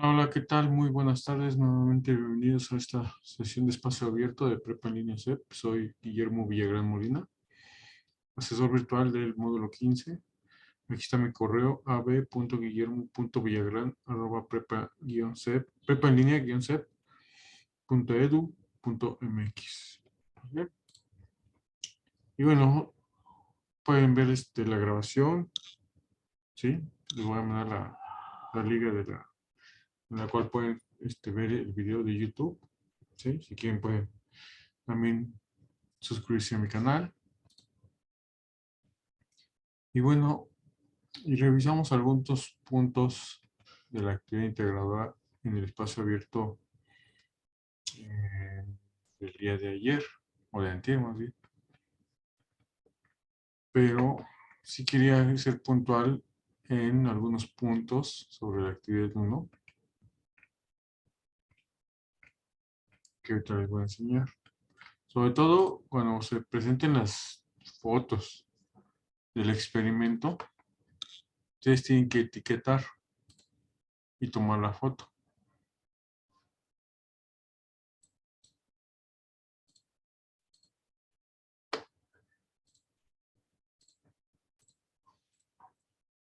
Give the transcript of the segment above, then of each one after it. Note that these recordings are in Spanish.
Hola, ¿qué tal? Muy buenas tardes. Nuevamente bienvenidos a esta sesión de espacio abierto de Prepa en línea CEP. Soy Guillermo Villagrán Molina, asesor virtual del módulo 15. Aquí está mi correo ab.guillermo.villagrán@prepa-cep, prepa en línea cep.edu.mx. ¿Vale? Y bueno, pueden ver la grabación, ¿sí? Les voy a mandar la liga en la cual pueden ver el video de YouTube, ¿sí? Si quieren pueden también suscribirse a mi canal. Y bueno, y revisamos algunos puntos de la actividad integradora en el espacio abierto eh, del día de ayer, o de antier más bien. Pero sí quería ser puntual en algunos puntos sobre la actividad 1, que ahorita les voy a enseñar. Sobre todo cuando se presenten las fotos del experimento, ustedes tienen que etiquetar y tomar la foto.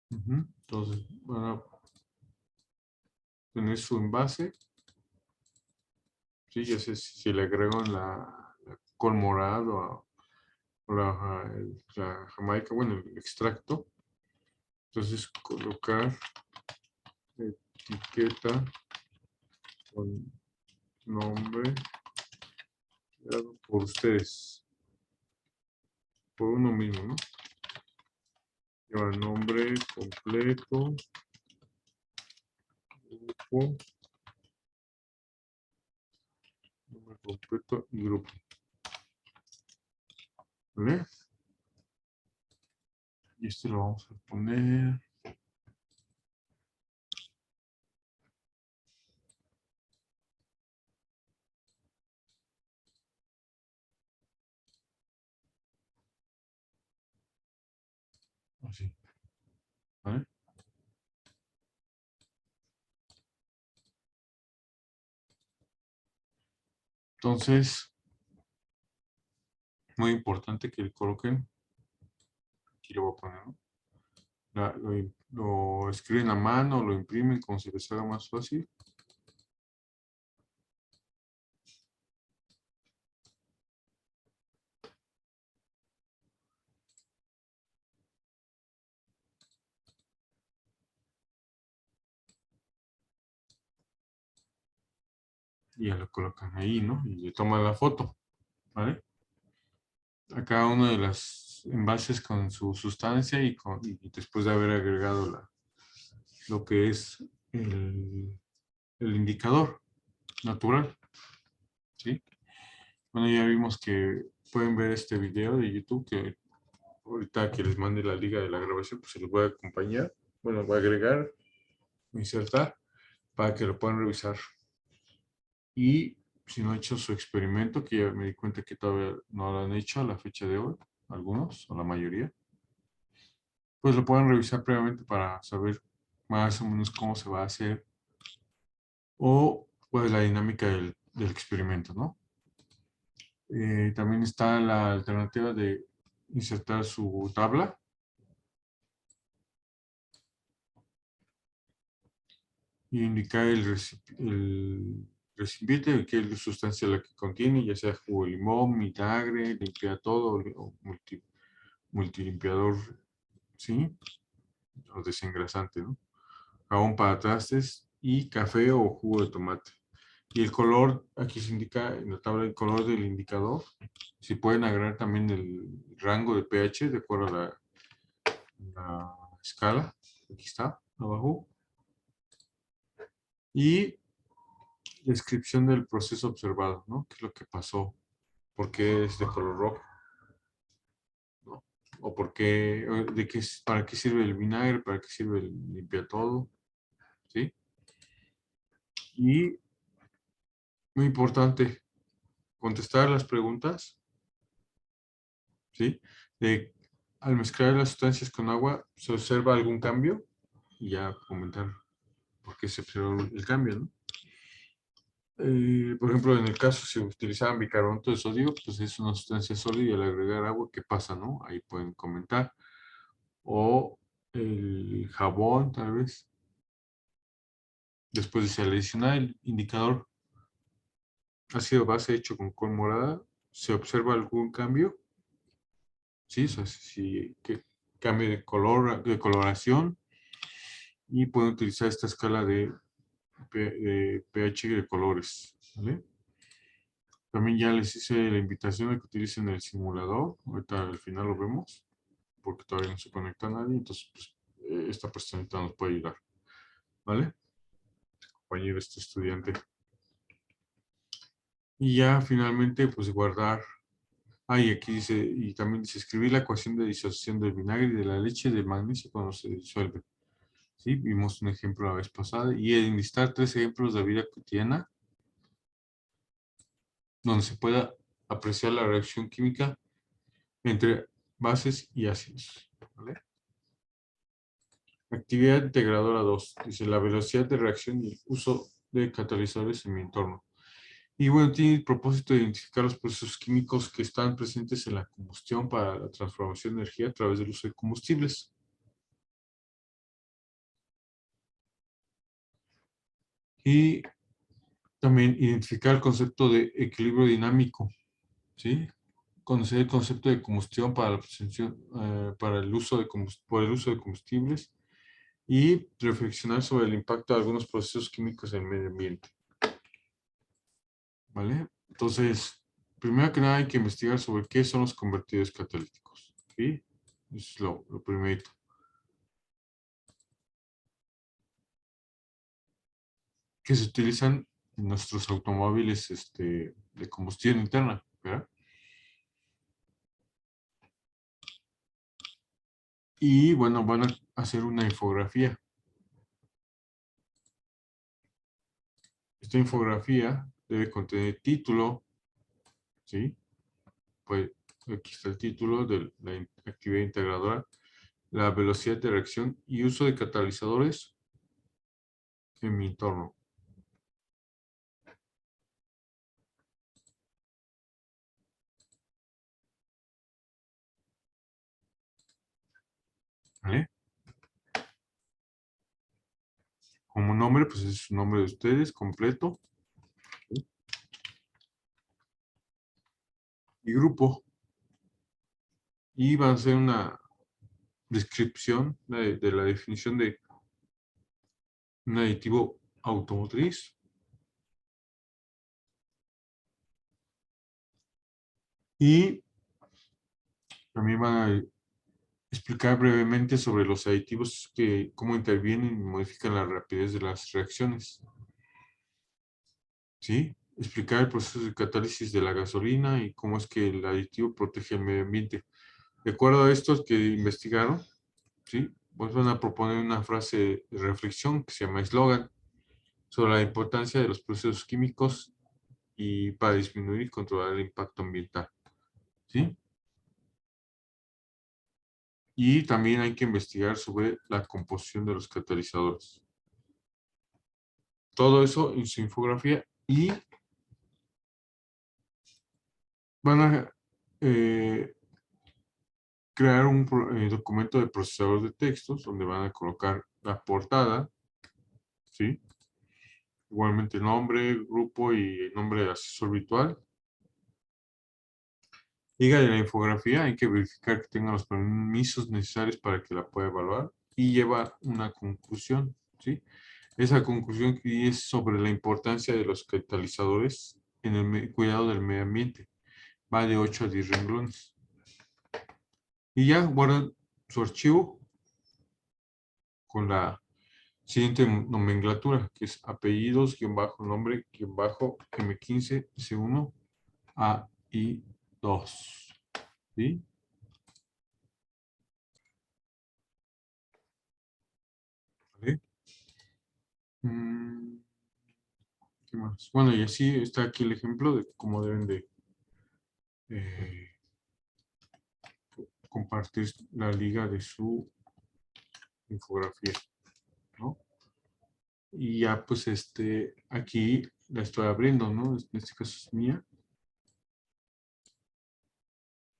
Entonces van a tener su envase, ¿sí? Ya sé si le agrego la col morado o la jamaica, bueno, el extracto. Entonces colocar etiqueta con nombre dado por ustedes, por uno mismo, ¿no? Lleva nombre completo, grupo, nombre completo y grupo. ¿Vale? Y este lo vamos a poner así, ¿vale? Entonces, muy importante que coloquen, aquí lo voy a poner, ¿no? Lo escriben a mano, lo imprimen como se les haga más fácil. Y ya lo colocan ahí, ¿no? Y le toman la foto, ¿vale? A cada uno de los envases con su sustancia y después de haber agregado lo que es el indicador natural, ¿sí? Bueno, ya vimos que pueden ver este video de YouTube, que ahorita que les mande la liga de la grabación, pues se los voy a acompañar. Bueno, voy a agregar, insertar, para que lo puedan revisar. Y si no han hecho su experimento, que ya me di cuenta que todavía no lo han hecho a la fecha de hoy, algunos o la mayoría, pues lo pueden revisar previamente para saber más o menos cómo se va a hacer o pues la dinámica del experimento, ¿no? También está la alternativa de insertar su tabla y indicar el recipiente, qué sustancia la que contiene, ya sea jugo de limón, vinagre, limpia todo o multilimpiador, ¿sí? O desengrasante, ¿no? Jabón para trastes y café o jugo de tomate. Y el color, aquí se indica en la tabla el color del indicador. Si pueden agregar también el rango de pH de acuerdo a la escala. Aquí está, abajo. Y descripción del proceso observado, ¿no? ¿Qué es lo que pasó? ¿Por qué es de color rojo? ¿No? ¿O por qué, para qué sirve el vinagre? ¿Para qué sirve el limpia todo? ¿Sí? Y muy importante, contestar las preguntas, ¿sí? De, al mezclar las sustancias con agua, ¿se observa algún cambio? Y ya comentar. porque se observa el cambio, ¿no? Por ejemplo, en el caso si utilizaban bicarbonato de sodio, pues es una sustancia sólida y al agregar agua, ¿qué pasa, no? Ahí pueden comentar. O el jabón, tal vez. Después dice, al adicionar el indicador ácido base hecho con col morada, ¿se observa algún cambio? Sí, o sea, si que cambio de color, de coloración, y pueden utilizar esta escala de pH de colores, ¿vale? También ya les hice la invitación a que utilicen el simulador. Ahorita al final lo vemos, porque todavía no se conecta nadie. Entonces, pues, esta personita nos puede ayudar. ¿Vale? Compañero, este estudiante. Y ya finalmente, pues guardar. Ah, y aquí dice, y también dice, escribir la ecuación de disociación del vinagre y de la leche de magnesio cuando se disuelve. ¿Sí? Vimos un ejemplo la vez pasada. Y enlistar 3 ejemplos de vida cotidiana donde se pueda apreciar la reacción química entre bases y ácidos. ¿Vale? Actividad integradora 2. Dice la velocidad de reacción y uso de catalizadores en mi entorno. Y bueno, tiene el propósito de identificar los procesos químicos que están presentes en la combustión para la transformación de energía a través del uso de combustibles. Y también identificar el concepto de equilibrio dinámico, ¿sí? Conocer el concepto de combustión para la para el uso de por el uso de combustibles y reflexionar sobre el impacto de algunos procesos químicos en el medio ambiente. ¿Vale? Entonces, primero que nada hay que investigar sobre qué son los convertidores catalíticos. ¿Sí? Eso es lo primerito. Que se utilizan en nuestros automóviles de combustión interna, ¿verdad? Y bueno, van a hacer una infografía. Esta infografía debe contener título, ¿sí? Pues aquí está el título de la actividad integradora, la velocidad de reacción y uso de catalizadores en mi entorno. ¿Vale? Como nombre, pues es su nombre de ustedes completo. ¿Sí? Y grupo. Y va a ser una descripción de la definición de un aditivo automotriz. Y también van a explicar brevemente sobre los aditivos cómo intervienen y modifican la rapidez de las reacciones. ¿Sí? Explicar el proceso de catálisis de la gasolina y cómo es que el aditivo protege el medio ambiente. De acuerdo a estos que investigaron, ¿sí? Pues van a proponer una frase de reflexión que se llama eslogan sobre la importancia de los procesos químicos y para disminuir y controlar el impacto ambiental. ¿Sí? Y también hay que investigar sobre la composición de los catalizadores. Todo eso en su infografía y van a crear un documento de procesador de textos donde van a colocar la portada, ¿sí? Igualmente nombre, grupo y nombre de asesor virtual. Liga de la infografía, hay que verificar que tenga los permisos necesarios para que la pueda evaluar y lleva una conclusión, ¿sí? Esa conclusión que es sobre la importancia de los catalizadores en el cuidado del medio ambiente. Va de 8 a 10 renglones. Y ya guardan su archivo con la siguiente nomenclatura, que es apellidos, guión bajo, nombre, guión bajo, M15, C1, A y 2. ¿Sí? ¿Vale? ¿Qué más? Bueno, y así está aquí el ejemplo de cómo deben de eh, compartir la liga de su infografía, ¿no? Y ya pues aquí la estoy abriendo, ¿no? En este caso es mía.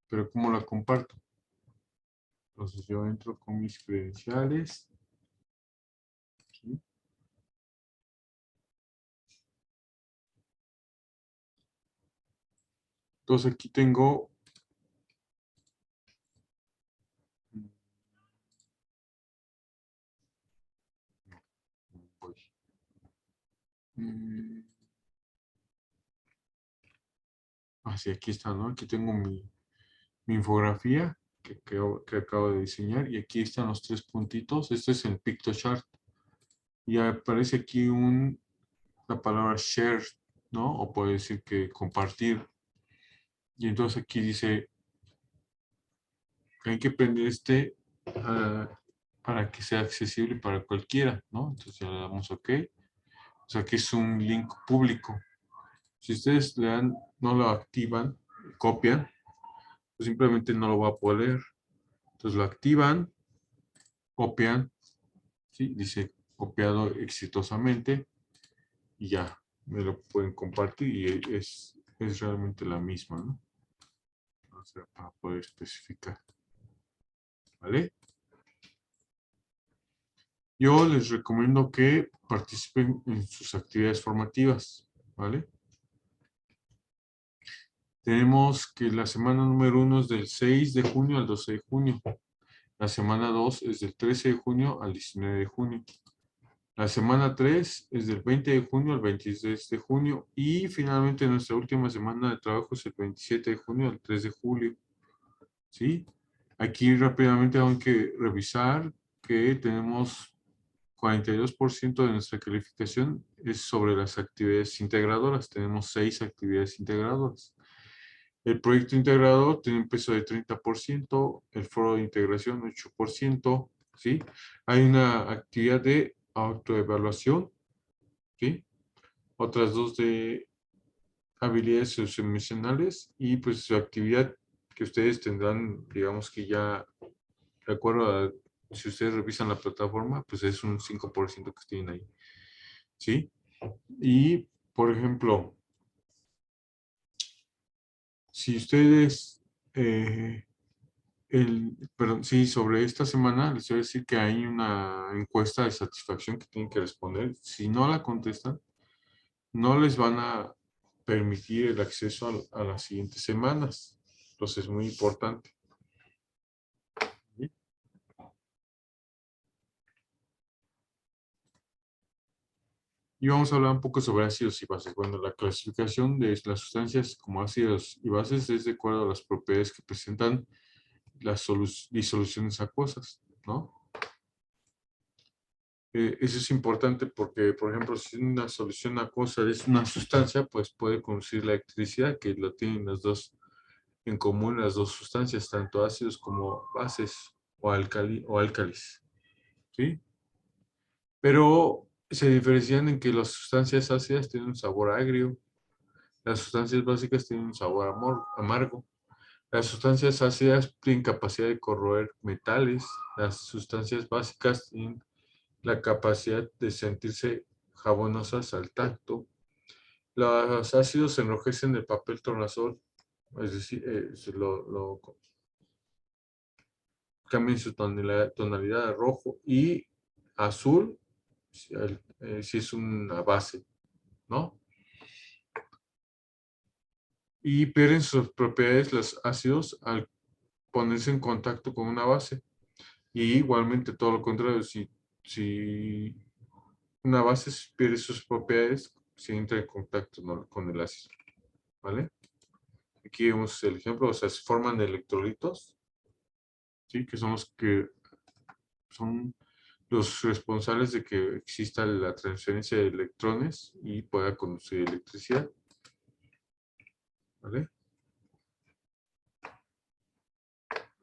Pero ¿cómo la comparto? Entonces yo entro con mis credenciales. ¿Sí? Entonces aquí tengo voy. Así aquí está, ¿no? Aquí tengo mi infografía que acabo de diseñar y aquí están los 3 puntitos. Este es el PictoChart. Y aparece aquí la palabra share, ¿no? O puede decir que compartir. Y entonces aquí dice que hay que prender ah, para que sea accesible para cualquiera, ¿no? Entonces ya le damos OK. O sea que es un link público. Si ustedes le dan, no lo activan, copian, pues simplemente no lo va a poder leer. Entonces lo activan, copian, ¿sí? Dice copiado exitosamente y ya me lo pueden compartir y es realmente la misma, ¿no? O sea, para poder especificar, ¿vale? Yo les recomiendo que participen en sus actividades formativas, ¿vale? Tenemos que la semana número 1 es del 6 de junio al 12 de junio. La semana 2 es del 13 de junio al 19 de junio. La semana 3 es del 20 de junio al 26 de junio. Y finalmente nuestra última semana de trabajo es el 27 de junio al 3 de julio. ¿Sí? Aquí rápidamente hay que revisar que tenemos 42% de nuestra calificación es sobre las actividades integradoras. Tenemos 6 actividades integradoras. El proyecto integrador tiene un peso de 30%, el foro de integración 8%, ¿sí? Hay una actividad de autoevaluación, ¿sí? Otras 2 de habilidades socioemocionales y pues su actividad que ustedes tendrán, digamos que ya, de acuerdo a, si ustedes revisan la plataforma, pues es un 5% que tienen ahí, ¿sí? Y, por ejemplo, si ustedes, perdón, sí, sobre esta semana les voy a decir que hay una encuesta de satisfacción que tienen que responder. Si no la contestan, no les van a permitir el acceso a las siguientes semanas. Entonces es muy importante. ¿Sí? Y vamos a hablar un poco sobre ácidos y bases. Bueno, la clasificación de las sustancias como ácidos y bases es de acuerdo a las propiedades que presentan las disoluciones acuosas, ¿no? Eso es importante porque, por ejemplo, si una solución acuosa es una sustancia, pues puede conducir la electricidad, que lo tienen las dos en común, las dos sustancias, tanto ácidos como bases o álcalis, ¿sí? Pero se diferencian en que las sustancias ácidas tienen un sabor agrio, las sustancias básicas tienen un sabor amargo. Las sustancias ácidas tienen capacidad de corroer metales, las sustancias básicas tienen la capacidad de sentirse jabonosas al tacto. Los ácidos enrojecen el papel tornasol, es decir, cambian su tonalidad a rojo y azul si es una base, ¿no? Y pierden sus propiedades los ácidos al ponerse en contacto con una base. Y igualmente todo lo contrario, si una base pierde sus propiedades, si entra en contacto, ¿no?, con el ácido, ¿vale? Aquí vemos el ejemplo, o sea, se forman electrolitos, ¿sí? Que son los responsables de que exista la transferencia de electrones y pueda conducir electricidad, ¿vale?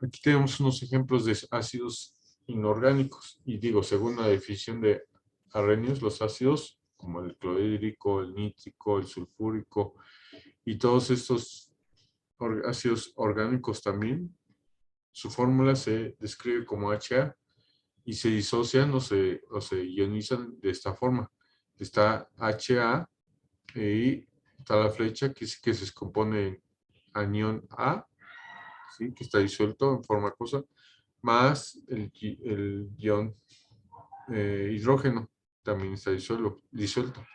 Aquí tenemos unos ejemplos de ácidos inorgánicos, y digo, según la definición de Arrhenius, los ácidos, como el clorhídrico, el nítrico, el sulfúrico, y todos estos ácidos orgánicos también, su fórmula se describe como HA y se disocian o se ionizan de esta forma. está HA y está la flecha que se descompone en anión A, ¿sí? Que está disuelto en forma acuosa, más el ion hidrógeno, también está disuelto,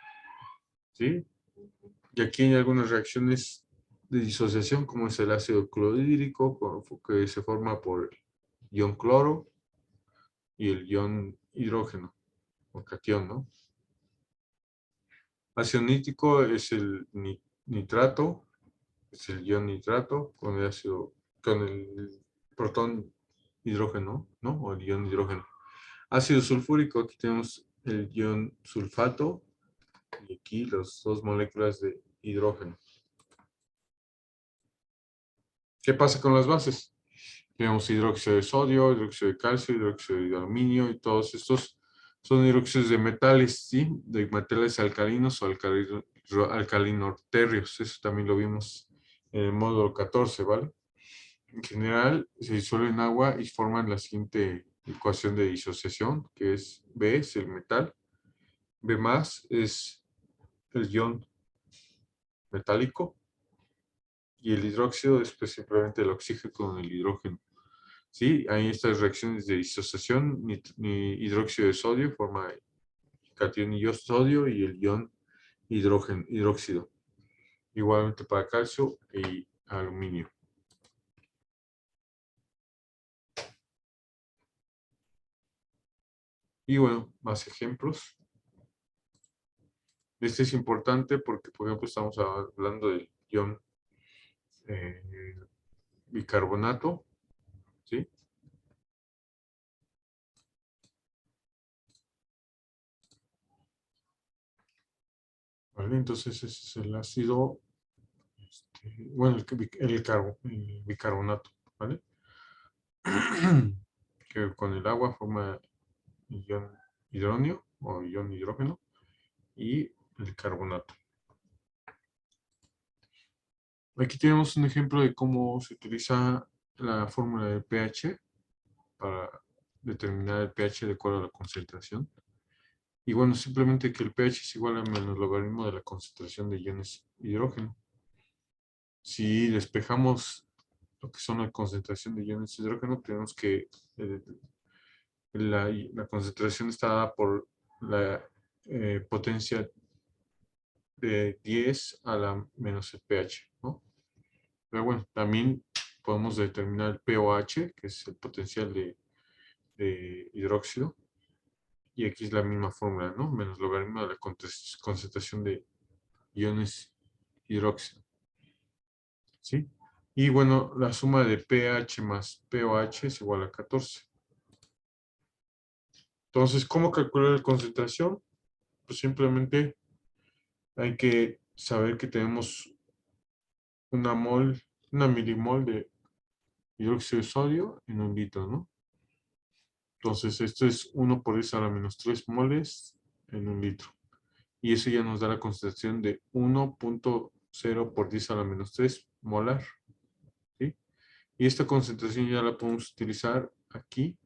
¿sí? Y aquí hay algunas reacciones de disociación, como es el ácido clorhídrico, que se forma por el ion cloro y el ion hidrógeno, o catión, ¿no? Ácido nítrico es el nitrato, es el ion nitrato con el ácido, con el protón hidrógeno, ¿no? O el ion hidrógeno. Ácido sulfúrico, aquí tenemos el ion sulfato y aquí las dos moléculas de hidrógeno. ¿Qué pasa con las bases? Tenemos hidróxido de sodio, hidróxido de calcio, hidróxido de aluminio y todos estos son hidróxidos de metales, ¿sí? De metales alcalinos o alcalinorterrios. Eso también lo vimos en el módulo 14, ¿vale? En general se disuelven en agua y forman la siguiente ecuación de disociación, que es B es el metal, B más es el ion metálico y el hidróxido es pues, simplemente el oxígeno con el hidrógeno. Sí, hay estas reacciones de disociación, hidróxido de sodio forma catión y sodio y el ion hidróxido. Igualmente para calcio y aluminio. Y bueno, más ejemplos. Este es importante porque, por ejemplo, estamos hablando del ion bicarbonato, ¿sí? ¿Vale? Entonces ese es el ácido, bueno, el bicarbonato, ¿vale? Que con el agua forma ion hidróneo o ion hidrógeno y el carbonato. Aquí tenemos un ejemplo de cómo se utiliza la fórmula del pH para determinar el pH de acuerdo a la concentración. Y bueno, simplemente que el pH es igual a menos logaritmo de la concentración de iones hidrógeno. Si despejamos lo que son la concentración de iones hidrógeno, tenemos que la concentración está dada por la potencia de 10 a la menos el pH, ¿no? Pero bueno, también podemos determinar el pOH, que es el potencial de hidróxido, y aquí es la misma fórmula, ¿no? Menos logaritmo de la concentración de iones hidróxido, ¿sí? Y bueno, la suma de pH más pOH es igual a 14. Entonces, ¿cómo calcular la concentración? Pues simplemente hay que saber que tenemos una milimol de hidróxido de sodio en un litro, ¿no? Entonces, esto es 1 por 10 a la menos 3 moles en un litro. Y eso ya nos da la concentración de 1.0 por 10 a la menos 3 molar, ¿sí? Y esta concentración ya la podemos utilizar aquí.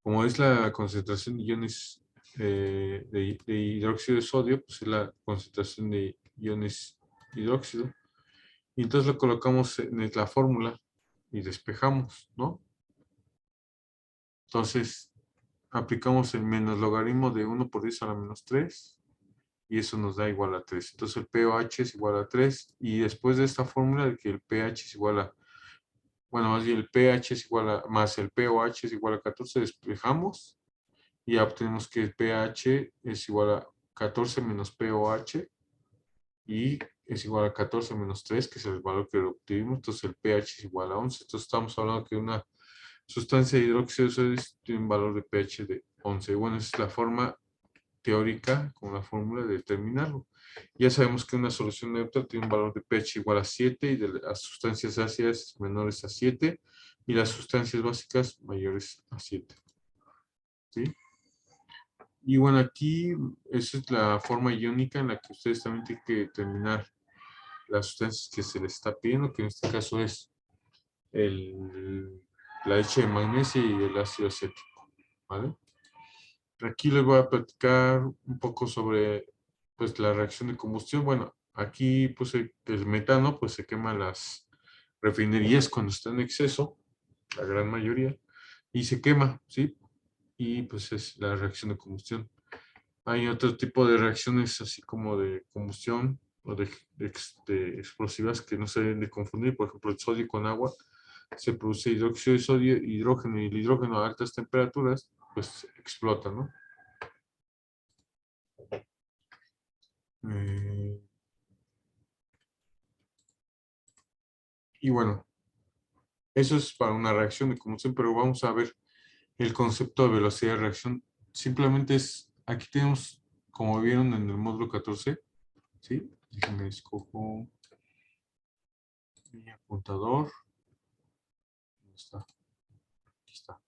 Como es la concentración de iones de hidróxido de sodio, pues es la concentración de iones hidróxido. Y entonces lo colocamos en la fórmula y despejamos, ¿no? Entonces, aplicamos el menos logaritmo de 1 por 10 a la menos 3 y eso nos da igual a 3. Entonces el pOH es igual a 3 y después de esta fórmula de que el pH es igual a, bueno, más bien el pH es igual a, más el pOH es igual a 14, despejamos y ya obtenemos que el pH es igual a 14 menos pOH y es igual a 14 menos 3, que es el valor que obtuvimos. Entonces el pH es igual a 11. Entonces estamos hablando que una sustancia de hidróxido de sodio tiene un valor de pH de 11. Bueno, esa es la forma teórica con la fórmula de determinarlo. Ya sabemos que una solución neutra tiene un valor de pH igual a 7 y de las sustancias ácidas menores a 7 y las sustancias básicas mayores a 7. ¿Sí? Y bueno, aquí esa es la forma iónica en la que ustedes también tienen que determinar las sustancias que se les está pidiendo, que en este caso es la leche de magnesio y el ácido acético. ¿Vale? Aquí les voy a platicar un poco sobre pues, la reacción de combustión. Bueno, aquí pues, el metano pues, se quema en las refinerías cuando está en exceso, la gran mayoría, y se quema, ¿sí? Y pues es la reacción de combustión. Hay otro tipo de reacciones así como de combustión o de explosivas que no se deben de confundir. Por ejemplo, el sodio con agua. Se produce hidróxido de sodio, hidrógeno, y el hidrógeno a altas temperaturas pues explota, ¿no? Eh, y bueno, eso es para una reacción de combustión, pero vamos a ver el concepto de velocidad de reacción. Simplemente es, aquí tenemos, como vieron en el módulo 14, ¿sí? Déjenme escojo mi apuntador. ¿Dónde está? Aquí está.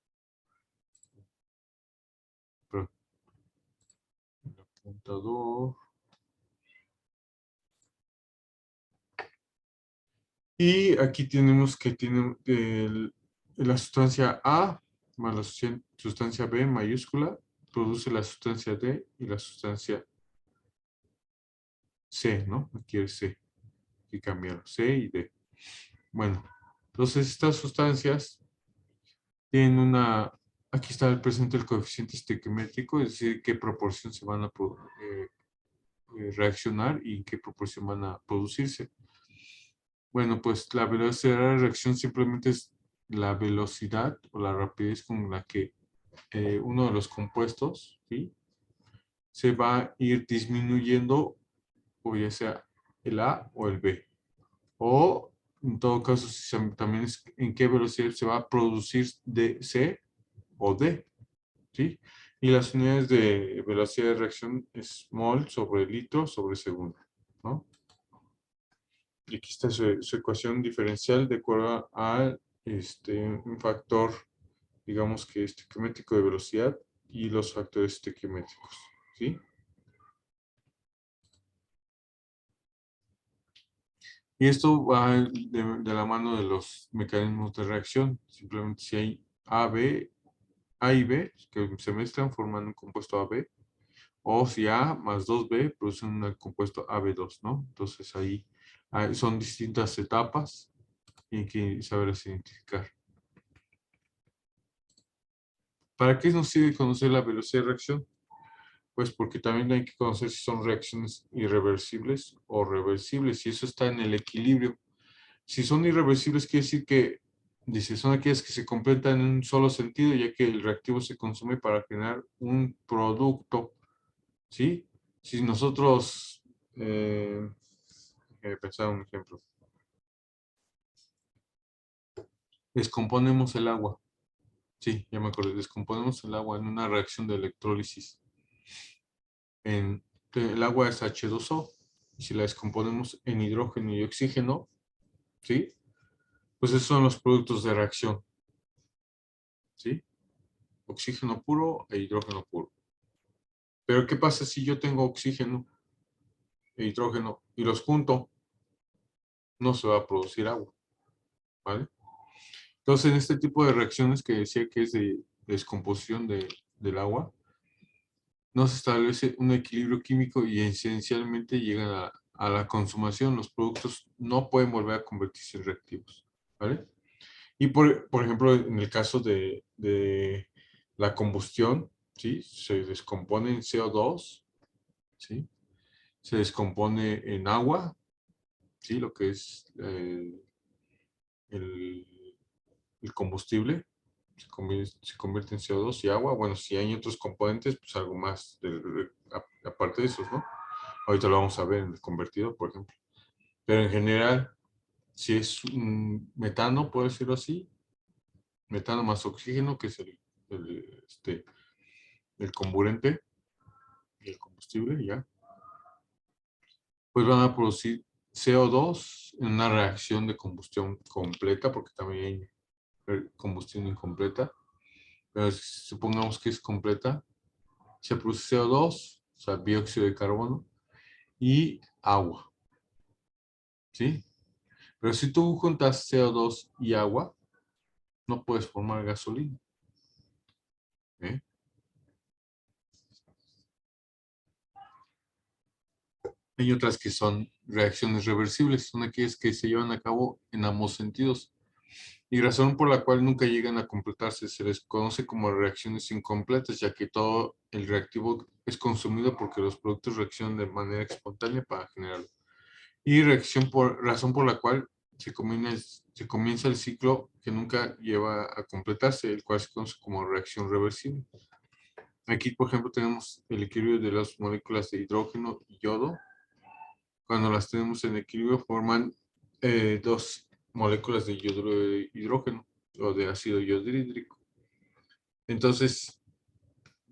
Pero el apuntador. Y aquí tenemos que tiene la sustancia A más la sustancia B mayúscula produce la sustancia D y la sustancia C, ¿no? Aquí es C. Hay que cambiar C y D. Bueno, entonces estas sustancias tienen una... Aquí está el presente el coeficiente estequiométrico, es decir, qué proporción se van a reaccionar y en qué proporción van a producirse. Bueno, pues la velocidad de reacción simplemente es la velocidad o la rapidez con la que uno de los compuestos, ¿sí? Se va a ir disminuyendo, o ya sea el A o el B. O, en todo caso, también es en qué velocidad se va a producir C o D, ¿sí? Y las unidades de velocidad de reacción es mol sobre litro sobre segundo, ¿no? Y aquí está su ecuación diferencial de acuerdo a un factor, digamos que estequiométrico de velocidad y los factores estequiométricos, ¿sí? Y esto va de la mano de los mecanismos de reacción. Simplemente si hay A y B que se mezclan formando un compuesto AB, o si A más 2B producen un compuesto AB2, ¿no? Entonces ahí son distintas etapas y hay que saberlas identificar. ¿Para qué nos sirve conocer la velocidad de reacción? Pues porque también hay que conocer si son reacciones irreversibles o reversibles, y eso está en el equilibrio. Si son irreversibles, quiere decir que, dice, son aquellas que se completan en un solo sentido, ya que el reactivo se consume para generar un producto, ¿sí? Si nosotros, pensar un ejemplo, descomponemos el agua, sí, ya me acordé, descomponemos el agua en una reacción de electrólisis. El agua es H2O, y si la descomponemos en hidrógeno y oxígeno, ¿sí? Pues esos son los productos de reacción, ¿sí? Oxígeno puro e hidrógeno puro. Pero ¿qué pasa si yo tengo oxígeno e hidrógeno y los junto? No se va a producir agua, ¿vale? Entonces, en este tipo de reacciones que decía que es de descomposición del agua, no se establece un equilibrio químico y esencialmente llegan a la consumación. Los productos no pueden volver a convertirse en reactivos, ¿vale? Y por ejemplo, en el caso de la combustión, ¿sí? Se descompone en CO2, ¿sí? Se descompone en agua, ¿sí? Lo que es el, el combustible, se convierte en CO2 y agua. Bueno, si hay otros componentes, pues algo más, aparte de esos, ¿no? Ahorita lo vamos a ver en el convertidor, por ejemplo. Pero en general, si es un metano, puedo decirlo así, metano más oxígeno, que es el comburente y el combustible, ya, pues van a producir CO2 en una reacción de combustión completa, porque también hay combustión incompleta, pero supongamos que es completa, se produce CO2, o sea, dióxido de carbono, y agua, ¿sí? Pero si tú juntas CO2 y agua, no puedes formar gasolina, ¿eh? Hay otras que son reacciones reversibles, son aquellas que se llevan a cabo en ambos sentidos. Y razón por la cual nunca llegan a completarse se les conoce como reacciones incompletas, ya que todo el reactivo es consumido porque los productos reaccionan de manera espontánea para generarlo. Y razón por la cual se comienza el ciclo que nunca lleva a completarse, el cual se conoce como reacción reversible. Aquí, por ejemplo, tenemos el equilibrio de las moléculas de hidrógeno y yodo. Cuando las tenemos en equilibrio, forman dos moléculas de hidrógeno o de ácido yodhídrico. Entonces,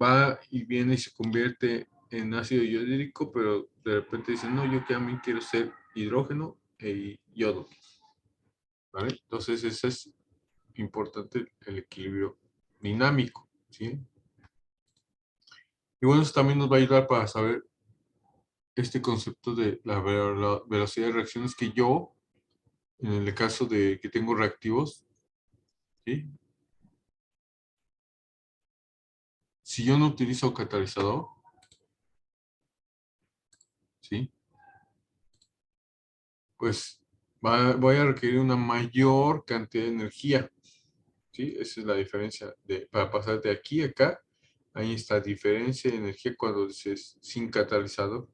va y viene y se convierte en ácido yodhídrico, pero de repente dicen, no, yo también quiero ser hidrógeno e yodo. ¿Vale? Entonces, ese es importante, el equilibrio dinámico, ¿sí? Y bueno, eso también nos va a ayudar para saber este concepto de la velocidad de reacciones que yo, en el caso de que tengo reactivos, ¿sí? Si yo no utilizo catalizador, ¿sí? Pues voy a requerir una mayor cantidad de energía, ¿sí? Esa es la diferencia para pasar de aquí a acá. Hay esta diferencia de energía cuando dices sin catalizador.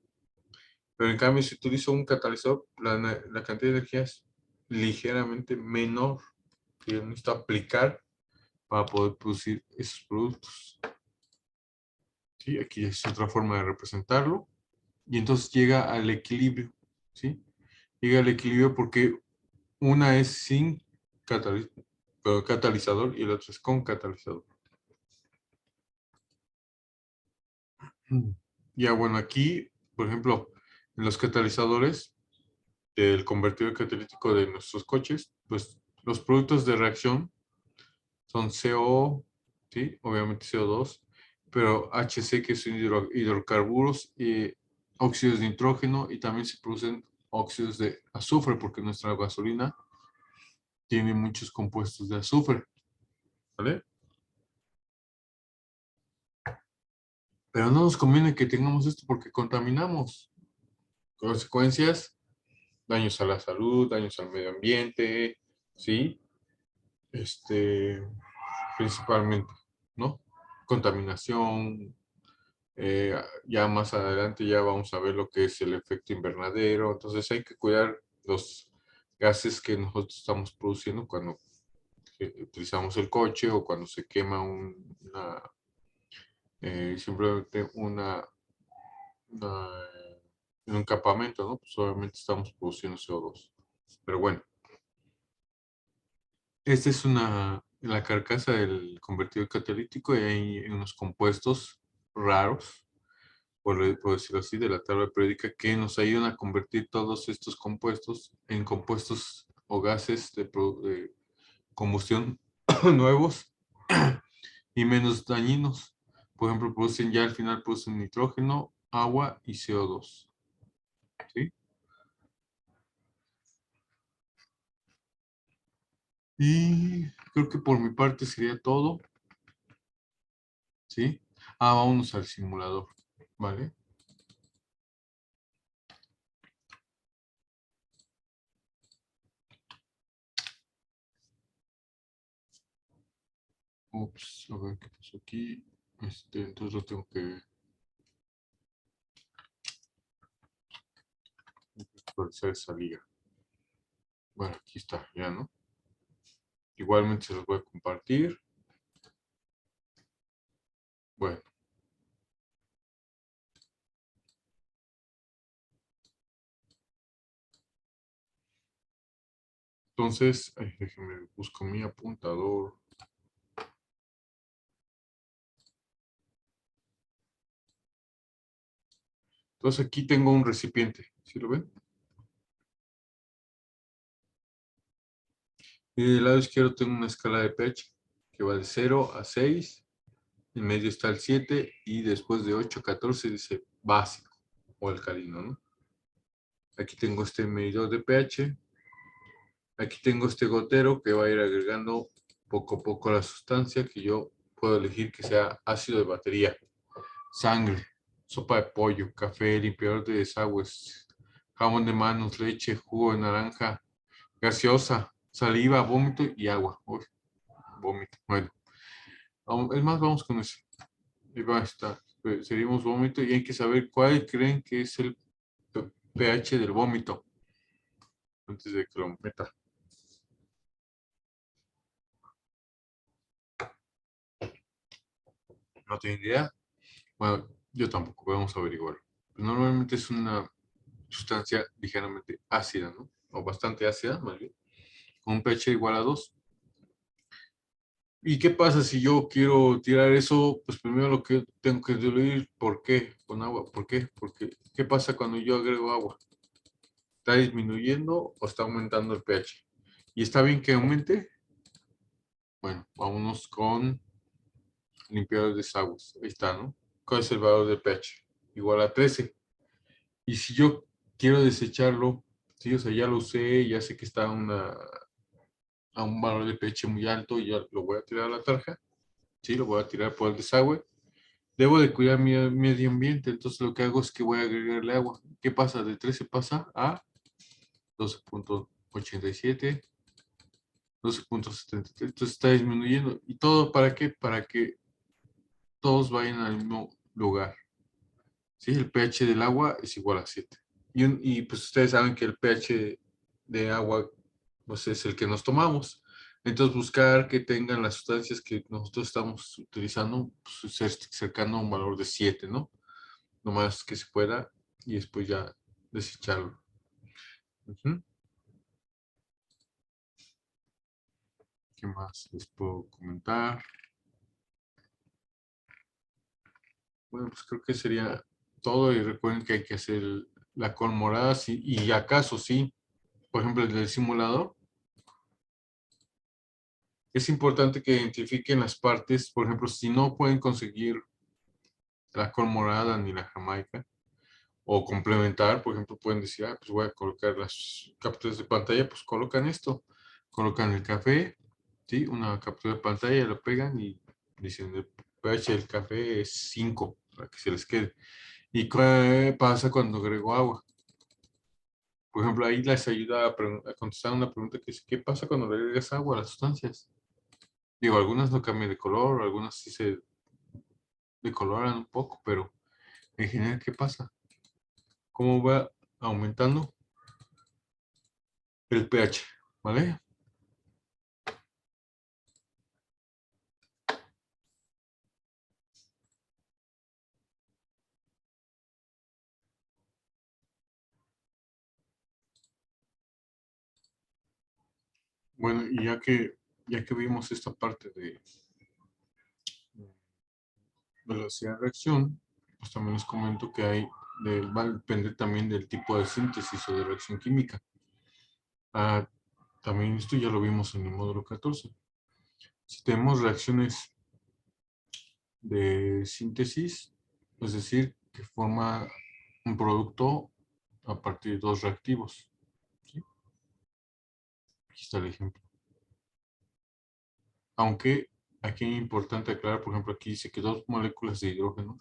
Pero en cambio, si utilizo un catalizador, la cantidad de energía es ligeramente menor que yo necesito aplicar para poder producir esos productos. ¿Sí? Aquí es otra forma de representarlo. Y entonces llega al equilibrio. ¿Sí? Llega al equilibrio porque una es sin catalizador y la otra es con catalizador. Ya bueno, aquí, por ejemplo, en los catalizadores del convertidor catalítico de nuestros coches, pues los productos de reacción son CO, ¿sí? Obviamente CO2, pero HC, que son hidrocarburos, y óxidos de nitrógeno, y también se producen óxidos de azufre, porque nuestra gasolina tiene muchos compuestos de azufre, ¿vale? Pero no nos conviene que tengamos esto porque contaminamos. Consecuencias, daños a la salud, daños al medio ambiente, ¿sí? Principalmente, ¿no? Contaminación. Ya más adelante ya vamos a ver lo que es el efecto invernadero. Entonces hay que cuidar los gases que nosotros estamos produciendo cuando utilizamos el coche o cuando se quema simplemente una, en un campamento, ¿no? Pues obviamente estamos produciendo CO2. Pero bueno, esta es la carcasa del convertidor catalítico y hay unos compuestos raros, por decirlo así, de la tabla periódica que nos ayudan a convertir todos estos compuestos en compuestos o gases de combustión nuevos y menos dañinos. Por ejemplo, producen ya al final producen nitrógeno, agua y CO2. ¿Sí? Y creo que por mi parte sería todo. ¿Sí? Vámonos al simulador. ¿Vale? Ups, a ver qué pasó aquí. Entonces lo tengo que actualizar esa liga. Bueno, aquí está, ya, ¿no? Igualmente se los voy a compartir. Bueno, entonces, déjenme busco mi apuntador. Entonces aquí tengo un recipiente, ¿sí lo ven? Y del lado izquierdo tengo una escala de pH que va de 0 a 6, en medio está el 7 y después de 8 a 14 dice básico o alcalino, ¿no? Aquí tengo este medidor de pH. Aquí tengo este gotero que va a ir agregando poco a poco la sustancia que yo puedo elegir que sea ácido de batería, sangre, sopa de pollo, café, limpiador de desagües, jabón de manos, leche, jugo de naranja, gaseosa, saliva, vómito y agua. Uy, vómito. Bueno, es más, vamos con eso. Ahí va a estar. Seríamos vómito y hay que saber cuál creen que es el pH del vómito antes de que lo meta. ¿No tienen idea? Bueno, yo tampoco, vamos a averiguar. Normalmente es una sustancia ligeramente ácida, ¿no? O bastante ácida, más bien, con un pH igual a 2. ¿Y qué pasa si yo quiero tirar eso? Pues primero lo que tengo que diluir, ¿por qué? Con agua, ¿por qué? Porque, ¿qué pasa cuando yo agrego agua? ¿Está disminuyendo o está aumentando el pH? ¿Y está bien que aumente? Bueno, vámonos con limpiador de desagües. Ahí está, ¿no? ¿Cuál es el valor de pH? Igual a 13. Y si yo quiero desecharlo, sí, o sea, ya lo usé, ya sé que está a un valor de pH muy alto y ya lo voy a tirar a la tarja, sí, lo voy a tirar por el desagüe. Debo de cuidar mi medio ambiente, entonces lo que hago es que voy a agregarle agua. ¿Qué pasa? De 13 pasa a 12.87, 12.73, entonces está disminuyendo. ¿Y todo para qué? Para que todos vayan al mismo lugar. ¿Sí? El pH del agua es igual a 7. Y pues ustedes saben que el pH de agua pues es el que nos tomamos. Entonces buscar que tengan las sustancias que nosotros estamos utilizando, pues, cercano a un valor de 7, ¿no? Lo más que se pueda y después ya desecharlo. Ujú. ¿Qué más les puedo comentar? Bueno, pues creo que sería todo y recuerden que hay que hacer la colmorada sí, y acaso sí, por ejemplo, el del simulador. Es importante que identifiquen las partes, por ejemplo, si no pueden conseguir la col morada ni la jamaica, o complementar, por ejemplo, pueden decir, ah, pues voy a colocar las capturas de pantalla, pues colocan esto, colocan el café, ¿sí? Una captura de pantalla, lo pegan y dicen, el pH del café es 5, para que se les quede. ¿Y qué pasa cuando agrego agua? Por ejemplo, ahí les ayuda a contestar una pregunta que es, ¿qué pasa cuando le agregas agua a las sustancias? Digo, algunas no cambian de color, algunas sí se decoloran un poco, pero en general, ¿qué pasa? ¿Cómo va aumentando el pH? ¿Vale? Bueno, y ya que vimos esta parte de velocidad de reacción, pues también les comento que va a depender también del tipo de síntesis o de reacción química. Ah, también esto ya lo vimos en el módulo 14. Si tenemos reacciones de síntesis, es decir, que forma un producto a partir de dos reactivos. ¿Sí? Aquí está el ejemplo. Aunque aquí es importante aclarar, por ejemplo, aquí dice que dos moléculas de hidrógeno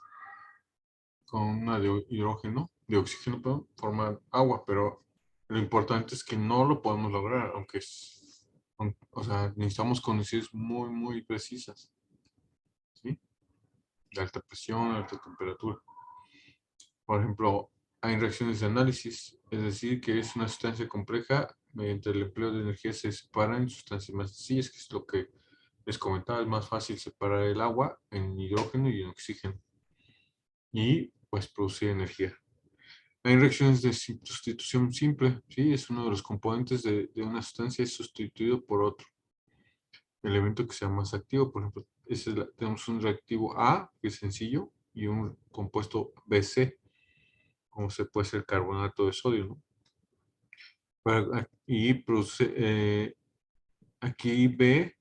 con una de hidrógeno, de oxígeno, perdón, forman agua, pero lo importante es que no lo podemos lograr, o sea, necesitamos condiciones muy, muy precisas, ¿sí? De alta presión, alta temperatura. Por ejemplo, hay reacciones de análisis, es decir, que es una sustancia compleja, mediante el empleo de energía se separan en sustancias más sencillas, que es lo que les comentaba, es más fácil separar el agua en hidrógeno y en oxígeno. Y pues producir energía. Hay reacciones de sustitución simple, ¿sí? Es uno de los componentes de una sustancia, es sustituido por otro elemento que sea más activo. Por ejemplo, tenemos un reactivo A, que es sencillo, y un compuesto BC, como se puede ser carbonato de sodio, ¿no? Y produce, aquí B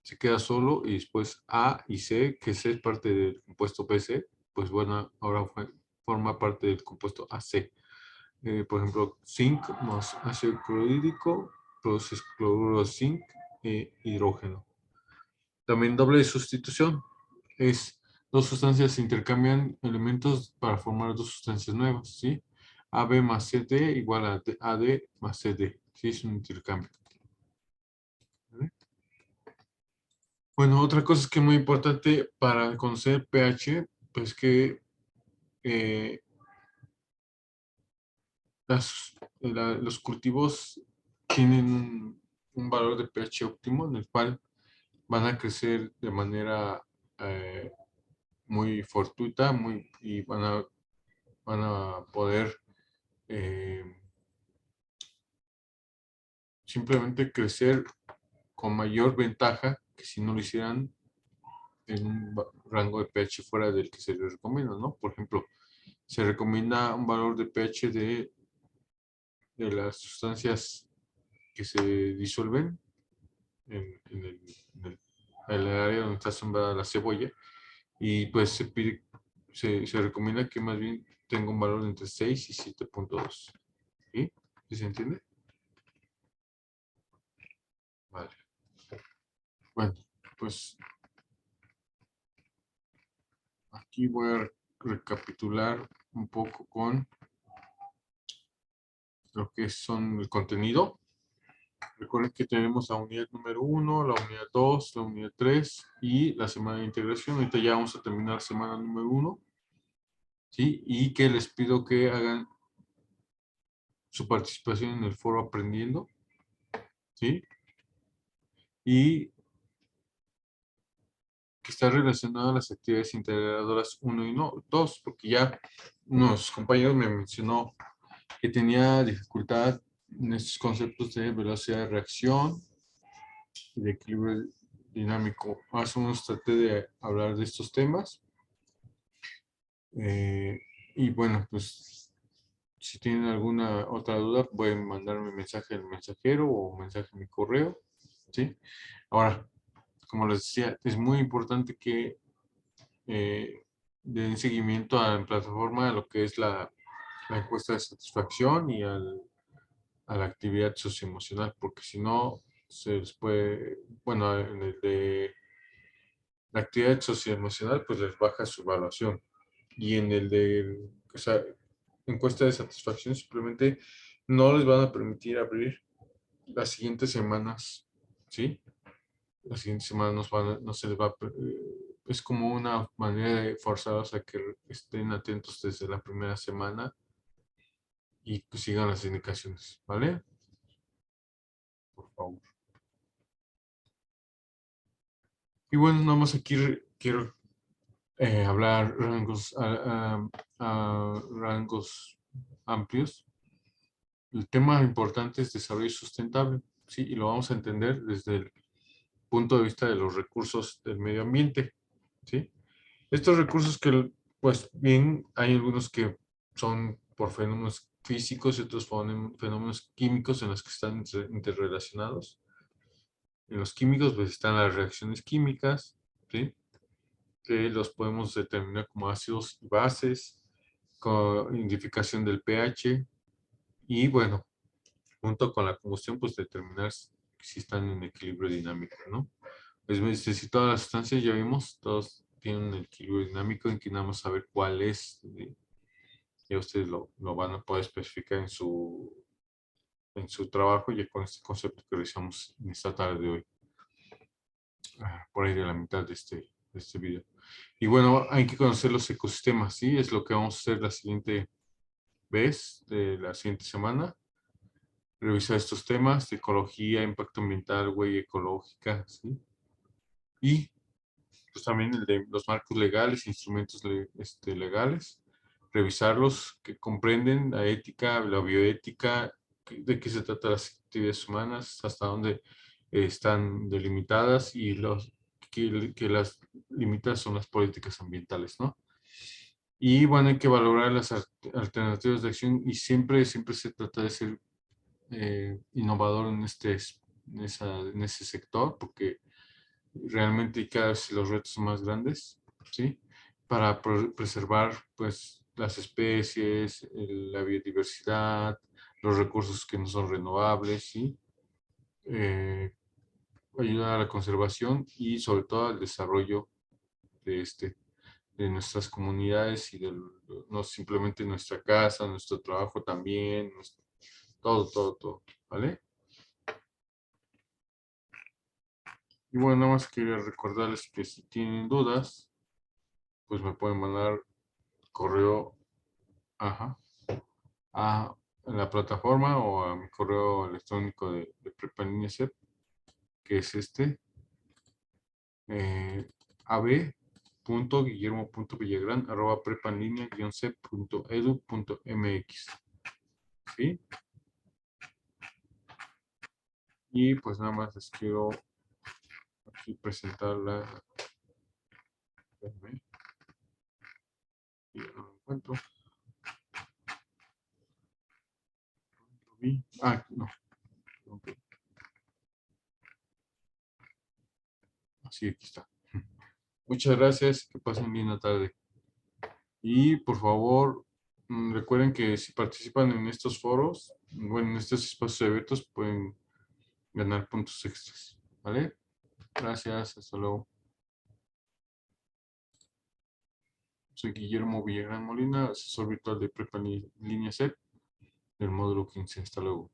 se queda solo y después A y C, que C es parte del compuesto BC, pues bueno, ahora forma parte del compuesto AC. Por ejemplo, zinc más ácido clorhídrico produce cloruro de zinc e hidrógeno. También doble sustitución es dos sustancias intercambian elementos para formar dos sustancias nuevas, ¿sí? AB más CD igual a AD más CD. Sí, es un intercambio. ¿Vale? Bueno, otra cosa que es muy importante para conocer pH, pues que eh, los cultivos tienen un valor de pH óptimo en el cual van a crecer de manera eh, muy fortuita y van a poder eh, simplemente crecer con mayor ventaja que si no lo hicieran en un rango de pH fuera del que se les recomienda, ¿no? Por ejemplo, se recomienda un valor de pH de las sustancias que se disuelven en el área donde está sembrada la cebolla y pues se recomienda que más bien tenga un valor entre 6 y 7.2. ¿Sí? ¿Sí se entiende? Vale. Bueno, pues aquí voy a recapitular un poco con lo que son el contenido. Recuerden que tenemos la unidad número 1, la unidad 2, la unidad 3 y la semana de integración. Ahorita ya vamos a terminar la semana número 1. ¿Sí? Y que les pido que hagan su participación en el foro aprendiendo. ¿Sí? Y que está relacionado a las actividades integradoras 1 y 2, porque ya unos compañeros me mencionó que tenía dificultad en estos conceptos de velocidad de reacción y de equilibrio dinámico. Más o menos traté de hablar de estos temas. Y bueno, pues si tienen alguna otra duda, pueden mandarme mensaje al mensajero o mensaje a mi correo. ¿Sí? Ahora, como les decía, es muy importante que den seguimiento a la plataforma, a lo que es la encuesta de satisfacción y a la actividad socioemocional, porque si no, se les puede, bueno, en el de la actividad socioemocional, pues les baja su evaluación. Y en el de, o sea, encuesta de satisfacción, simplemente no les van a permitir abrir las siguientes semanas, ¿sí? Las siguientes semanas no se les va a, es como una manera de forzarlos a que estén atentos desde la primera semana y pues sigan las indicaciones, ¿vale? Por favor. Y bueno, nada más aquí quiero hablar rangos amplios. El tema importante es desarrollo sustentable, ¿sí? Y lo vamos a entender desde el punto de vista de los recursos del medio ambiente, ¿sí? Estos recursos que, pues bien, hay algunos que son por fenómenos físicos y otros fenómenos químicos en los que están interrelacionados. En los químicos, pues están las reacciones químicas, ¿sí? Que los podemos determinar como ácidos y bases, con identificación del pH, y bueno, junto con la combustión, pues determinar si están en equilibrio dinámico, ¿no? Pues si todas las sustancias ya vimos, todos tienen un equilibrio dinámico en que nada más saber cuál es, ya ustedes lo van a poder especificar en su trabajo ya con este concepto que realizamos en esta tarde de hoy, por ahí de la mitad de este video. Y bueno, hay que conocer los ecosistemas, ¿sí? Es lo que vamos a hacer la siguiente vez, de la siguiente semana. Revisar estos temas de ecología, impacto ambiental, huella ecológica, ¿sí? Y pues también el de los marcos legales, instrumentos legales, revisarlos, que comprenden la ética, la bioética, de qué se trata las actividades humanas, hasta dónde están delimitadas y que las limitadas son las políticas ambientales, ¿no? Y bueno, hay que valorar las alternativas de acción y siempre se trata de ser innovador en ese sector, porque realmente cada vez los retos son más grandes, ¿sí? Para preservar, pues, las especies, la biodiversidad, los recursos que no son renovables, ¿sí? Eh, ayudar a la conservación y sobre todo al desarrollo de este. de nuestras comunidades y no simplemente nuestra casa, nuestro trabajo también, todo, todo, todo, ¿vale? Y bueno, nada más quería recordarles que si tienen dudas, pues me pueden mandar correo, ajá, a la plataforma o a mi correo electrónico de Prepa en Línea CEP, que es ab.guillermo.villagrán@prepaenlinea-cep.edu.mx. ¿Sí? Y pues nada más les quiero aquí presentar la... espérame, ya no lo encuentro. Lo vi. Ah, no. Ok. Así, aquí está. Muchas gracias. Que pasen linda tarde. Y por favor, recuerden que si participan en estos foros, bueno, en estos espacios abiertos, pueden ganar puntos extras. ¿Vale? Gracias. Hasta luego. Soy Guillermo Villagrán Molina, asesor virtual de Prepa en Línea C del módulo 15. Hasta luego.